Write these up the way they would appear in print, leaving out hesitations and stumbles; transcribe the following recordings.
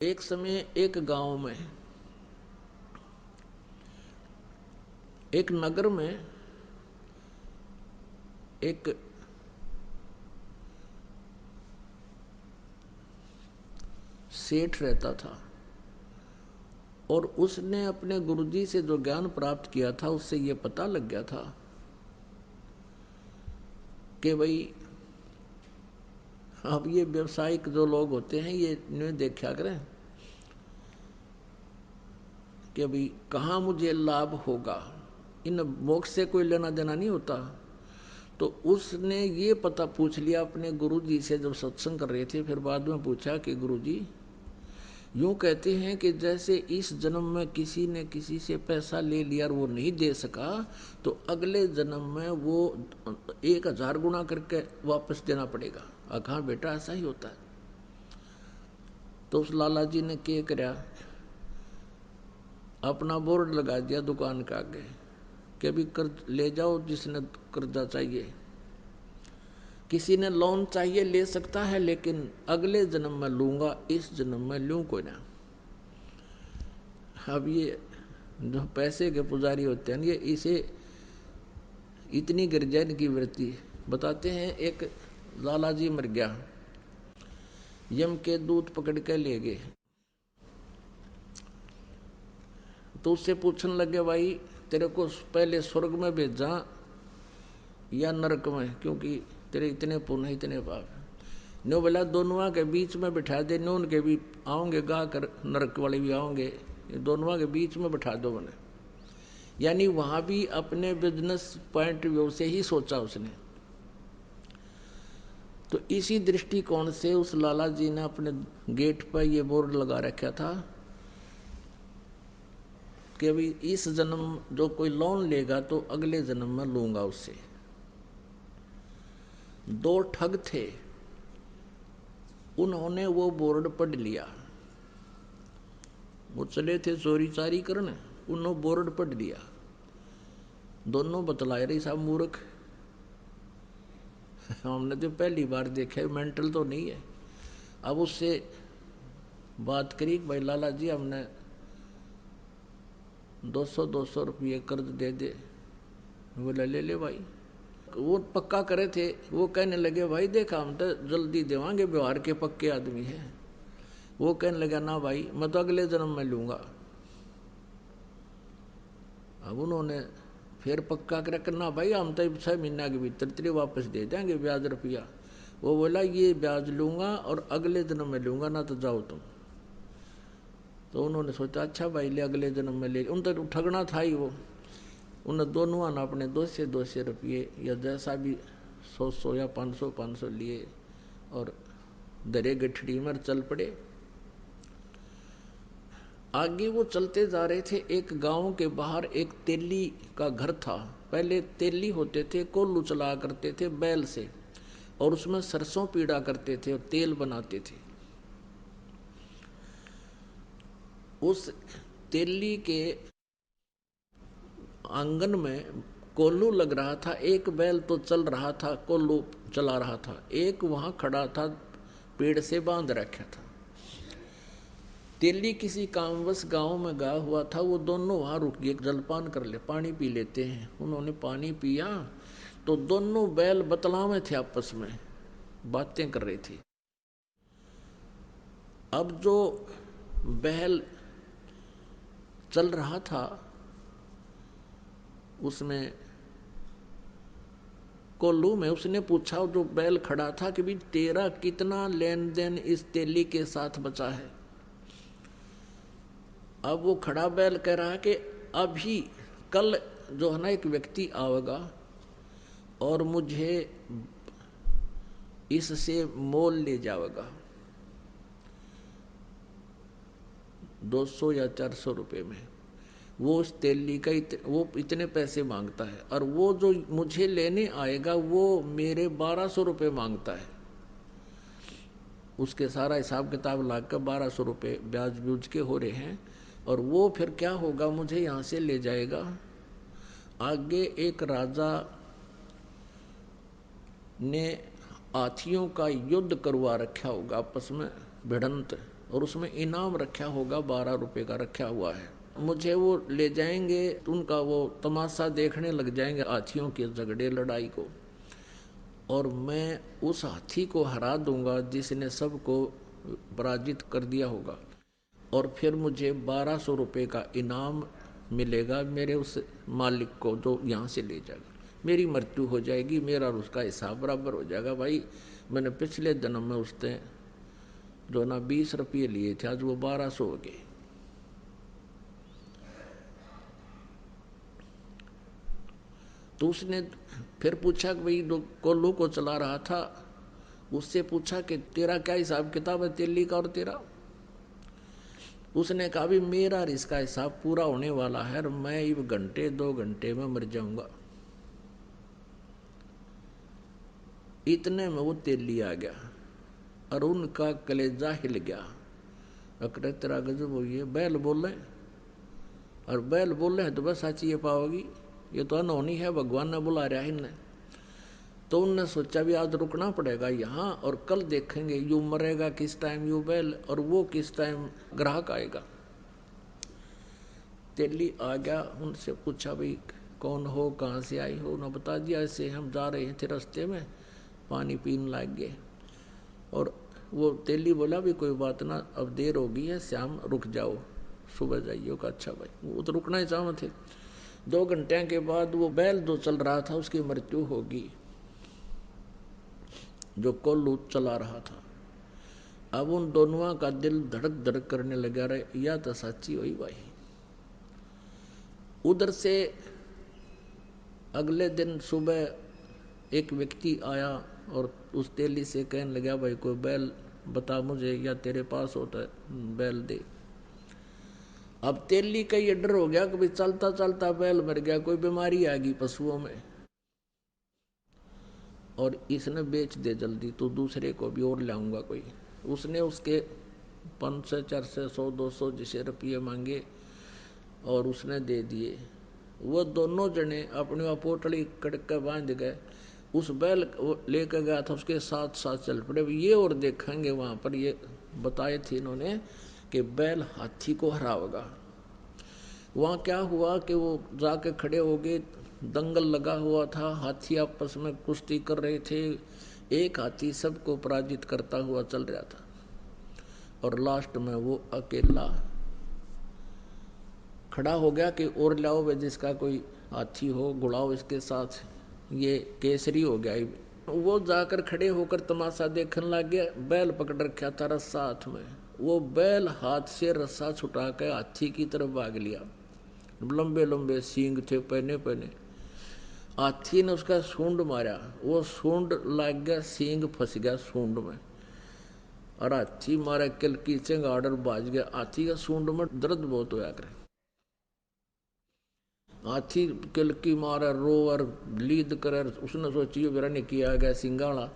एक समय एक गांव में, एक नगर में एक सेठ रहता था और उसने अपने गुरुजी से जो ज्ञान प्राप्त किया था उससे ये पता लग गया था कि भाई अब ये व्यवसायिक जो लोग होते हैं ये इन्हें देखा करें कि भाई कहाँ मुझे लाभ होगा, इन मोक्ष से कोई लेना देना नहीं होता। तो उसने ये पता पूछ लिया अपने गुरुजी से जब सत्संग कर रहे थे, फिर बाद में पूछा कि गुरुजी यूं कहते हैं कि जैसे इस जन्म में किसी ने किसी से पैसा ले लिया और वो नहीं दे सका तो अगले जन्म में वो 1000 गुना करके वापस देना पड़ेगा। कहा बेटा ऐसा ही होता है। तो उस लाला जी ने क्या कराया, अपना बोर्ड लगा दिया दुकान के आगे कि अभी कर्ज ले जाओ, जिसने कर्जा चाहिए, किसी ने लोन चाहिए ले सकता है, लेकिन अगले जन्म में लूंगा, इस जन्म में लूं कोई ना। अब ये जो पैसे के पुजारी होते हैं ये इसे इतनी गिरजन की वृत्ति बताते हैं। एक लाला जी मर गया, यम के दूत पकड़ के ले गए तो उससे पूछने लगे भाई तेरे को पहले स्वर्ग में भेजा या नरक में, क्योंकि तेरे इतने पुण्य इतने पाप। नो बोला दोनों के बीच में बिठा दे, नून के भी आओगे गा कर, नरक वाले भी आओगे, दोनों के बीच में बिठा दो मैंने। यानी वहां भी अपने बिजनेस पॉइंट व्यू से ही सोचा उसने। तो इसी दृष्टिकोण से उस लाला जी ने अपने गेट पर यह बोर्ड लगा रखा था कि अभी इस जन्म जो कोई लोन लेगा तो अगले जन्म में लूंगा उससे। दो ठग थे, उन्होंने वो बोर्ड पढ़ लिया, वो चले थे चोरी चारी करने, उन्होंने बोर्ड पढ़ लिया। दोनों बतलाए रही साहब मूर्ख, हमने तो पहली बार देखा, मेंटल तो नहीं है। अब उससे बात करी भाई लाला जी हमने 200 रुपये कर्ज दे दे। बोला ले ले भाई। वो पक्का करे थे, वो कहने लगे भाई देखा हम तो जल्दी देवांगे, व्यवहार के पक्के आदमी हैं। वो कहने लगा ना भाई मैं तो अगले जन्म में लूंगा। अब उन्होंने फिर पक्का कर करना भाई हम तो 6 महीना के भीतर तेरे वापस दे देंगे ब्याज रुपया। वो बोला ये ब्याज लूंगा और अगले जन्म में लूंगा, ना तो जाओ तुम। तो उन्होंने सोचा अच्छा भाई ले अगले जन्म में ले, उन तो ठगना था ही वो। उन दोनों ने अपने 200 रुपये या जैसा भी 100 या 500 लिए और दरे गठड़ी में चल पड़े। आगे वो चलते जा रहे थे, एक गांव के बाहर एक तेली का घर था। पहले तेली होते थे, कोल्लू चला करते थे बैल से, और उसमें सरसों पीड़ा करते थे और तेल बनाते थे। उस तेली के आंगन में कोल्लू लग रहा था, एक बैल तो चल रहा था, कोल्लू चला रहा था, एक वहां खड़ा था पेड़ से बांध रखा था। तेली किसी कामवश गांव में गया हुआ था, वो दोनों वहां रुक गए, जलपान कर ले, पानी पी लेते हैं। उन्होंने पानी पिया तो दोनों बैल बतलावे थे, आपस में बातें कर रहे थे। अब जो बैल चल रहा था उसमें कोल्लू में, उसने पूछा जो बैल खड़ा था कि भी तेरा कितना लेन देन इस तेली के साथ बचा है। अब वो खड़ा बैल कह रहा है कि अभी कल जो है ना एक व्यक्ति आएगा और मुझे इससे मोल ले जाएगा 200 या 400 रुपये में। वो उस तेली का वो इतने पैसे मांगता है, और वो जो मुझे लेने आएगा वो मेरे 1200 रुपये मांगता है। उसके सारा हिसाब किताब लाकर 1200 रुपये ब्याज ब्यूज के हो रहे हैं, और वो फिर क्या होगा मुझे यहाँ से ले जाएगा। आगे एक राजा ने हाथियों का युद्ध करवा रखा होगा, आपस में भिड़ंत, और उसमें इनाम रखा होगा, 12 रुपए का रखा हुआ है। मुझे वो ले जाएंगे, उनका वो तमाशा देखने लग जाएंगे, हाथियों के झगड़े लड़ाई को, और मैं उस हाथी को हरा दूंगा जिसने सबको पराजित कर दिया होगा, और फिर मुझे 1200 रुपये का इनाम मिलेगा मेरे उस मालिक को जो यहाँ से ले जाएगा। मेरी मृत्यु हो जाएगी, मेरा और उसका हिसाब बराबर हो जाएगा। भाई मैंने पिछले जन्म में उसने जो ना 20 रुपये लिए थे, आज वो 1200 हो गए। तो उसने फिर पूछा कि भाई जो कोल्लू को चला रहा था, उससे पूछा कि तेरा क्या हिसाब किताब है तेली का और तेरा? उसने कहा भी मेरा और इसका हिसाब पूरा होने वाला है, और मैं एक घंटे 2 घंटे में मर जाऊंगा। इतने में वो तेली आ गया और उनका कलेजा हिल गया। अकड़े तेरा गजब हो, ये बैल बोल रहे, और बैल बोल रहे हैं तो बस साची ये पाओगी, ये तो अनहोनी है, भगवान ने बुला रहा है इन्हें। तो उनने सोचा भी आज रुकना पड़ेगा यहाँ, और कल देखेंगे यू मरेगा किस टाइम यू बैल, और वो किस टाइम ग्राहक आएगा। तेली आ गया, उनसे पूछा भाई कौन हो, कहाँ से आई हो? उन्होंने बता दिया ऐसे हम जा रहे थे, रास्ते में पानी पीने लग गए। और वो तेली बोला भी कोई बात ना, अब देर हो गई है, शाम रुक जाओ, सुबह जाइए का। अच्छा भाई, वो तो रुकना ही चाह थे। 2 घंटे के बाद वो बैल जो चल रहा था उसकी मृत्यु होगी, जो कोल्लू चला रहा था। अब उन दोनों का दिल धड़क धड़क करने लगा, रहे या तो सच्ची हुई भाई। उधर से अगले दिन सुबह एक व्यक्ति आया और उस तेली से कहने लगा, भाई कोई बैल बता मुझे, या तेरे पास होता है बैल दे। अब तेली का ये डर हो गया कि भाई चलता चलता बैल मर गया, कोई बीमारी आ गई पशुओं में, और इसने बेच दे जल्दी तो दूसरे को भी और लाऊंगा कोई। उसने उसके 500 400 100 200 जिसे रुपये मांगे और उसने दे दिए। वो दोनों जने अपनी वहाँ पोटली कड़क के बांध गए, उस बैल लेकर गया था उसके साथ साथ चल पड़े। ये और देखेंगे वहाँ पर ये बताए थे इन्होंने कि बैल हाथी को हराएगा। वहाँ क्या हुआ कि वो जाके खड़े हो गए, दंगल लगा हुआ था, हाथी आपस में कुश्ती कर रहे थे, एक हाथी सबको पराजित करता हुआ चल रहा था, और लास्ट में वो अकेला खड़ा हो गया कि और लाओ वे जिसका कोई हाथी हो, गुड़ाओ इसके साथ, ये केसरी हो गया। वो जाकर खड़े होकर तमाशा देखने लग गया। बैल पकड़ रखा था रस्सा हाथ में, वो बैल हाथ से रस्सा छुटा के हाथी की तरफ भाग लिया। लंबे लंबे सींग थे पहने पहने। हाथी ने उसका सूंड मारा, वो सूंड लग गया, सींग फंस गया सूंड में, और हाथी मारा किल की चंगाड़ और बाज गया। हाथी का सूंड में दर्द बहुत होया करे। हाथी किलकी मारे रो और लीद करे, उसने सोची मेरा नहीं किया गया सिंगाड़ा,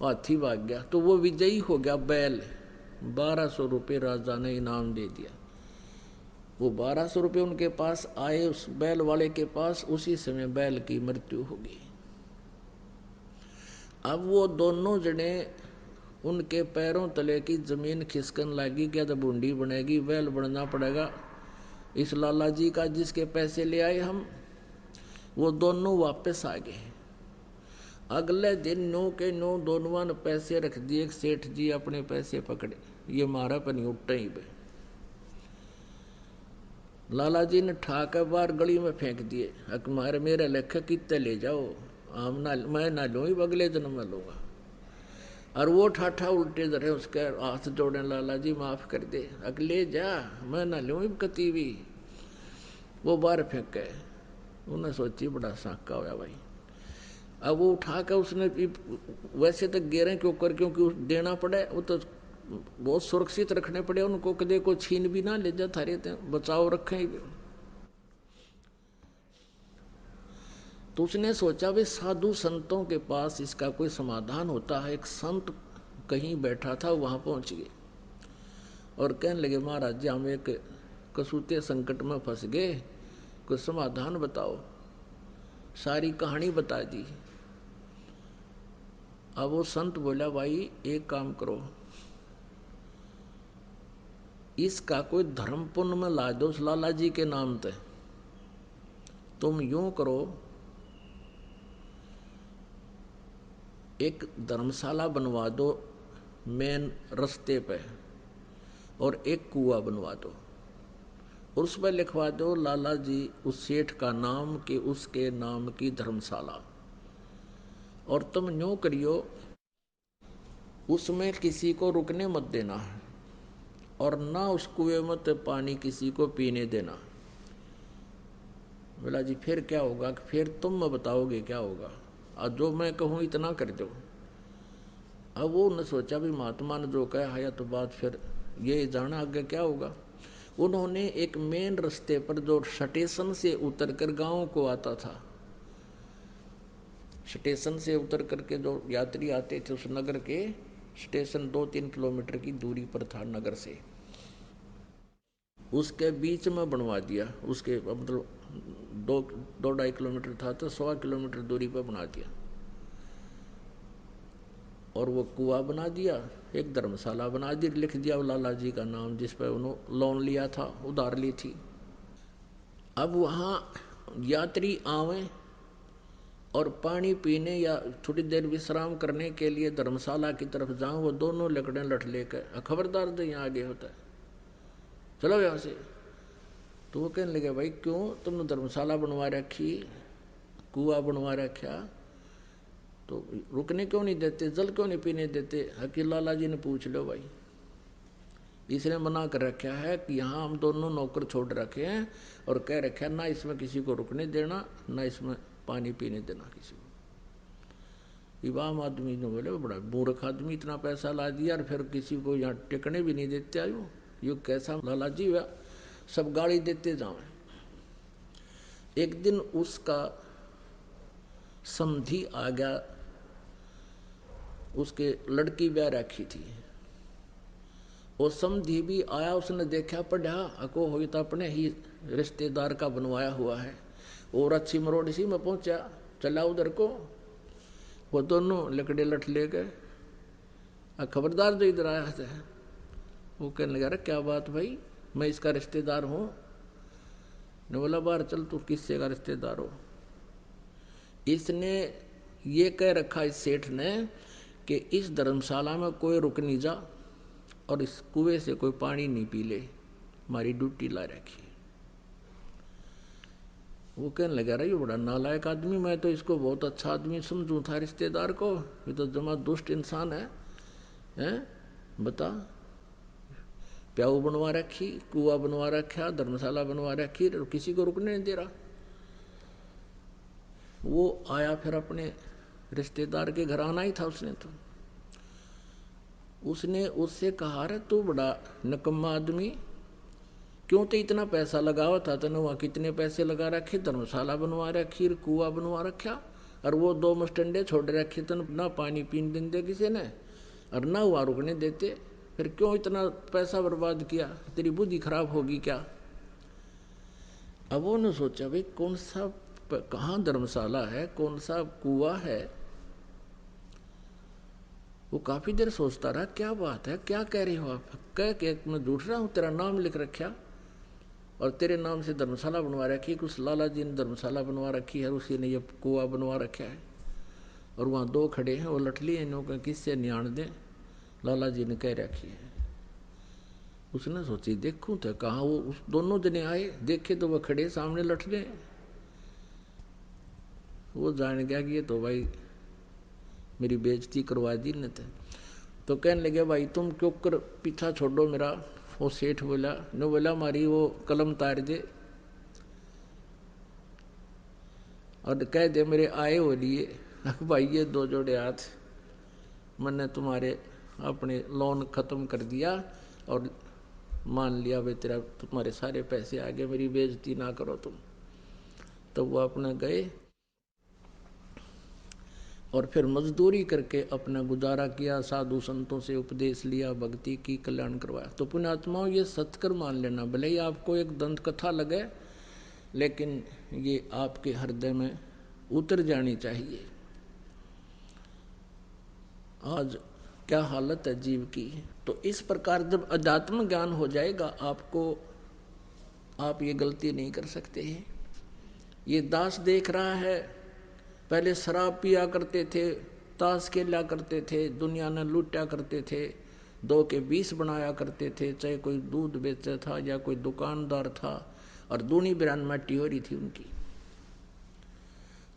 हाथी भाग गया। तो वो विजयी हो गया बैल, 1200 रुपये राजा ने इनाम दे दिया। वो 1200 रुपये उनके पास आए, उस बैल वाले के पास, उसी समय बैल की मृत्यु हो गई। अब वो दोनों जने उनके पैरों तले की जमीन खिसकन लगी, क्या तो बूंदी बनेगी, बैल बनना पड़ेगा इस लाला जी का जिसके पैसे ले आए हम। वो दोनों वापस आ गए। अगले दिन 9 के 9 दोनों ने पैसे रख दिए, सेठ जी अपने पैसे पकड़े, ये मारा पर नहीं उठा ही पे। लाला जी ने ठाकर बार गली में फेंक दिए, मारे मेरे लेखे कितने ले जाओ, हम ना मैं ना लूँ, अगले जन्म में लूंगा। और वो ठाठा उल्टे धरे, उसके हाथ जोड़े, लाला जी माफ कर दे, अगले जा, मैं ना लूँ कती भी। वो बाहर फेंक गए। उन्हें सोची बड़ा साका होया भाई। अब वो उठा कर उसने वैसे तो गिरे क्यों कर, क्योंकि देना पड़े, वो तो बहुत सुरक्षित रखने पड़े उनको, कदे को छीन भी ना ले जा, थारे बचाव रखे। तो उसने सोचा भाई साधु संतों के पास इसका कोई समाधान होता है। एक संत कहीं बैठा था, वहां पहुंच गए और कहने लगे, महाराज जी हम एक कसूते संकट में फंस गए, कोई समाधान बताओ। सारी कहानी बता दी। अब वो संत बोला, भाई एक काम करो, इसका कोई धर्म पुण्य में ला दो उस लाला जी के नाम पे। तुम यूं करो, एक धर्मशाला बनवा दो मेन रास्ते पे, और एक कुआं बनवा दो, और उस पर लिखवा दो लाला जी उस सेठ का नाम कि उसके नाम की धर्मशाला। और तुम यूं करियो, उसमें किसी को रुकने मत देना, और ना उस कुएं में तो पानी किसी को पीने देना। बोला जी फिर क्या होगा? फिर तुम मैं बताओगे क्या होगा, और जो मैं कहूँ इतना कर दो। अब वो ने सोचा भी महात्मा ने जो कहा है तो बात फिर ये जाना आगे क्या होगा। उन्होंने एक मेन रास्ते पर जो स्टेशन से उतरकर गांव को आता था, स्टेशन से उतर करके जो यात्री आते थे उस नगर के, स्टेशन 2-3 किलोमीटर की दूरी पर था नगर से, उसके बीच में बनवा दिया। उसके मतलब 2-2.5 किलोमीटर था तो 1.25 किलोमीटर दूरी पर बना दिया, और वो कुआं बना दिया, एक धर्मशाला बना दी, लिख दिया लाला जी का नाम जिस पर उन्होंने लोन लिया था, उधार ली थी। अब वहाँ यात्री आवे और पानी पीने या थोड़ी देर विश्राम करने के लिए धर्मशाला की तरफ जाऊं, वो दोनों लकड़े लठ लेकर, खबरदार तो यहाँ आगे होता है, चलो यहाँ से। तो वो कहने लगे भाई क्यों, तुमने धर्मशाला बनवा रखी, कुआं बनवा रखा, तो रुकने क्यों नहीं देते, जल क्यों नहीं पीने देते? हकीम लाला जी ने पूछ लो भाई, इसने मना कर रखा है कि यहाँ हम दोनों नौकर छोड़ रखे हैं, और कह रखा है ना इसमें किसी को रुकने देना, ना इसमें पानी पीने देना किसी को। इवाम आदमी ने बोले बड़ा मूर्ख आदमी, इतना पैसा ला दिया और फिर किसी को यहाँ टिकने भी नहीं देते आयो, ये कैसा लाला जी हुआ, सब गाड़ी देते जाओ। एक दिन उसका समधी आ गया, उसके लड़की ब्याह रखी थी, वो समधी भी आया, उसने देखा पढ़ा अको हो तो अपने ही रिश्तेदार का बनवाया हुआ है, और अच्छी मरोड़ सी में पहुंचा, चला उधर को, वो दोनों लकड़े लठ ले गए, खबरदार जो इधर आया है। वो कहने लगा अरे क्या बात भाई, मैं इसका रिश्तेदार हूँ। ने बोला बाहर चल, तू किससे का रिश्तेदार हो? इसने ये कह रखा इस सेठ ने कि इस धर्मशाला में कोई रुक नहीं जा, और इस कुएं से कोई पानी नहीं पी ले, हमारी ड्यूटी ला रखी। वो कहने लगा रहा ये बड़ा नालायक आदमी, मैं तो इसको बहुत अच्छा आदमी समझूं था रिश्तेदार को, ये तो जमा दुष्ट इंसान है, हैं? बता, प्याऊ बनवा रखी, कुआं बनवा रखा, धर्मशाला बनवा रखी, तो किसी को रुकने नहीं दे रहा। वो आया फिर अपने रिश्तेदार के घर, आना ही था उसने, तो उसने उससे कहा रे तू बड़ा निकम्मा आदमी, क्यों तो इतना पैसा लगावा था, तने वहाँ कितने पैसे लगा रखे, धर्मशाला बनवा रखी, कुआं बनवा रखा, और वो 2 मस्टंडे छोड़ रखे, तन ना पानी पीने देते किसी ने, और ना वहाँ रुकने देते, फिर क्यों इतना पैसा बर्बाद किया, तेरी बुद्धि खराब होगी क्या? अब वो ने सोचा भाई कौन सा, कहाँ धर्मशाला है, कौन सा कुआं है। वो काफी देर सोचता रहा, क्या बात है, क्या कह रहे हो आप? कह के मैं झूठ रहा हूँ, तेरा नाम लिख रखा और तेरे नाम से धर्मशाला बनवा रखी, कुछ लाला जी ने धर्मशाला बनवा रखी है, उसी ने ये कुआं बनवा रखा है, और वहाँ 2 खड़े हैं, वो लठली है, इन्हों किससे नियाण दे, लाला जी ने कह रखी है। उसने सोची देखूं तो कहाँ, वो उस दोनों जने आए, देखे तो वह खड़े सामने लठले, वो जान गया कि ये तो भाई मेरी बेइज्जती करवा दी न। तो कहने लगे भाई तुम क्यों कर पीछा छोड़ो मेरा। वो सेठ बोला, ने बोला मारी वो कलम तार दे और कह दे मेरे आए हो लिए। भाई ये 2 जोड़े हाथ, मैंने तुम्हारे अपने लोन खत्म कर दिया और मान लिया भाई तेरा, तुम्हारे सारे पैसे आ गए, मेरी बेइज्जती ना करो तुम। तो वो अपना गए और फिर मजदूरी करके अपना गुजारा किया, साधु संतों से उपदेश लिया, भक्ति की, कल्याण करवाया। तो पुण्यात्माओं ये सत्कर मान लेना, भले ही आपको एक दंत कथा लगे, लेकिन ये आपके हृदय में उतर जानी चाहिए। आज क्या हालत है जीव की। तो इस प्रकार जब अध्यात्म ज्ञान हो जाएगा आपको, आप ये गलती नहीं कर सकते हैं। ये दास देख रहा है, पहले शराब पिया करते थे, ताश खेला करते थे, दुनिया ने लूटा करते थे, 2 के 20 बनाया करते थे, चाहे कोई दूध बेचता था या कोई दुकानदार था, और दूनी बिरान मट्टी हो रही थी उनकी।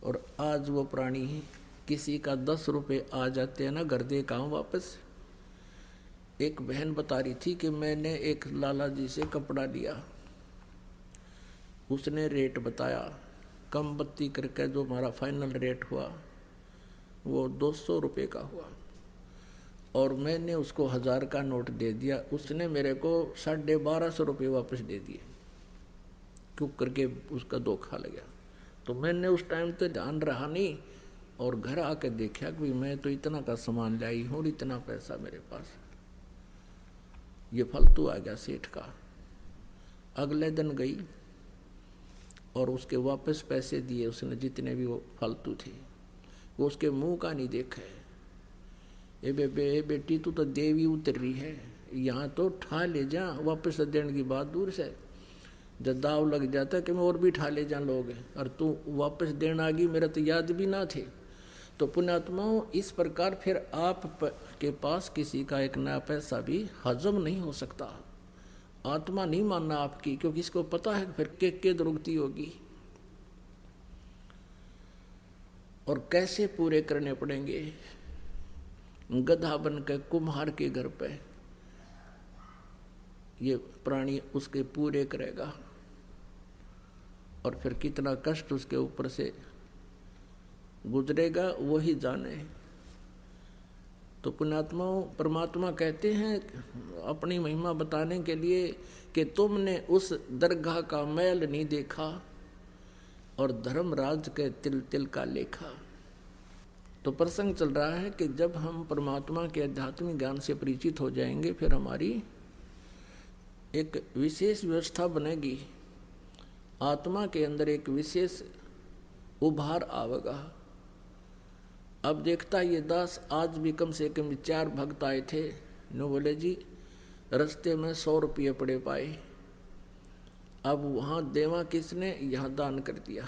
और आज वो प्राणी किसी का 10 रुपये आ जाते हैं ना, घर दे काम वापस। एक बहन बता रही थी कि मैंने एक लाला जी से कपड़ा लिया, उसने रेट बताया, कम बत्ती करके जो हमारा फाइनल रेट हुआ वो 200 रुपये का हुआ, और मैंने उसको 1000 का नोट दे दिया, उसने मेरे को 1250 रुपये वापस दे दिए, क्यों करके उसका धोखा लगा। तो मैंने उस टाइम तो ध्यान रहा नहीं, और घर आके देखा कि मैं तो इतना का सामान लाई हूँ और इतना पैसा मेरे पास, ये फालतू आ गया सेठ का। अगले दिन गई और उसके वापस पैसे दिए उसने, जितने भी वो फालतू थे, वो उसके मुंह का नहीं देखा है। ए बेटी तू तो देवी उतर रही है, यहाँ तो ठा ले जा, वापस देने की बात दूर से, जब दाव लग जाता कि मैं और भी ठा ले जा लोग, और तू वापस देना आ गई, मेरा तो याद भी ना थे। तो पुण्यात्माओं, इस प्रकार फिर आप के पास किसी का एक नया पैसा भी हजम नहीं हो सकता, आत्मा नहीं मानना आपकी, क्योंकि इसको पता है फिर के दुरुक्ति होगी और कैसे पूरे करने पड़ेंगे। गधा बन के कुम्हार के घर पे ये प्राणी उसके पूरे करेगा, और फिर कितना कष्ट उसके ऊपर से गुजरेगा वही जाने। तो पुण्यात्माओं, परमात्मा कहते हैं अपनी महिमा बताने के लिए कि तुमने उस दरगाह का मैल नहीं देखा और धर्मराज के तिल तिल का लेखा। तो प्रसंग चल रहा है कि जब हम परमात्मा के आध्यात्मिक ज्ञान से परिचित हो जाएंगे, फिर हमारी एक विशेष व्यवस्था बनेगी, आत्मा के अंदर एक विशेष उभार आवेगा। अब देखता ये दास, आज भी कम से कम 4 भक्त आए थे, नो बोले जी रास्ते में 100 रुपये पड़े पाए, अब वहां देवा किसने, यहाँ दान कर दिया,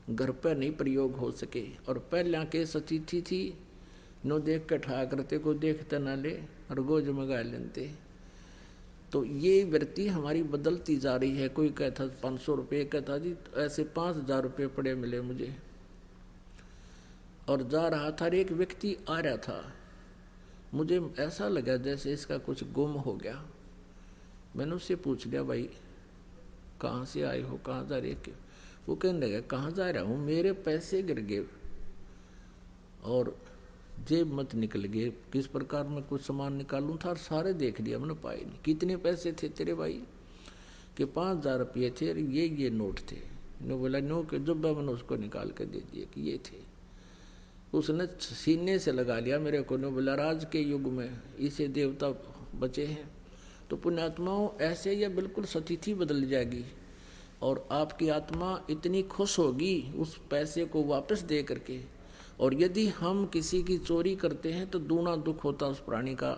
घर पर नहीं प्रयोग हो सके। और पहले के सतिथि थी, नो देख के ठा करते, को देखते ना ले और गोज मगा लेते। तो ये वृत्ति हमारी बदलती जा रही है। कोई कहता 500 रुपये, कहता जी ऐसे 5000 रुपये पड़े मिले मुझे, और जा रहा था, एक व्यक्ति आ रहा था, मुझे ऐसा लगा जैसे इसका कुछ गुम हो गया। मैंने उससे पूछ लिया, भाई कहाँ से आए हो, कहाँ जा रहे हो? वो कहने लगा, कहाँ जा रहा हूँ, मेरे पैसे गिर गए और जेब मत निकल गए, किस प्रकार मैं कुछ सामान निकालूं था और सारे देख लिया, मैंने पाए नहीं। कितने पैसे थे तेरे भाई? कि 5000 रुपये थे और ये नोट थे। नो बोला, नो के जुब्बा, मैंने उसको निकाल कर दे दिए कि ये थे। उसने सीने से लगा लिया मेरे को, नो बोला, राज के युग में इसे देवता बचे हैं। तो पुण्यात्माओं, ऐसे यह बिल्कुल स्थिति बदल जाएगी और आपकी आत्मा इतनी खुश होगी उस पैसे को वापस दे करके। और यदि हम किसी की चोरी करते हैं तो दूना दुख होता उस प्राणी का,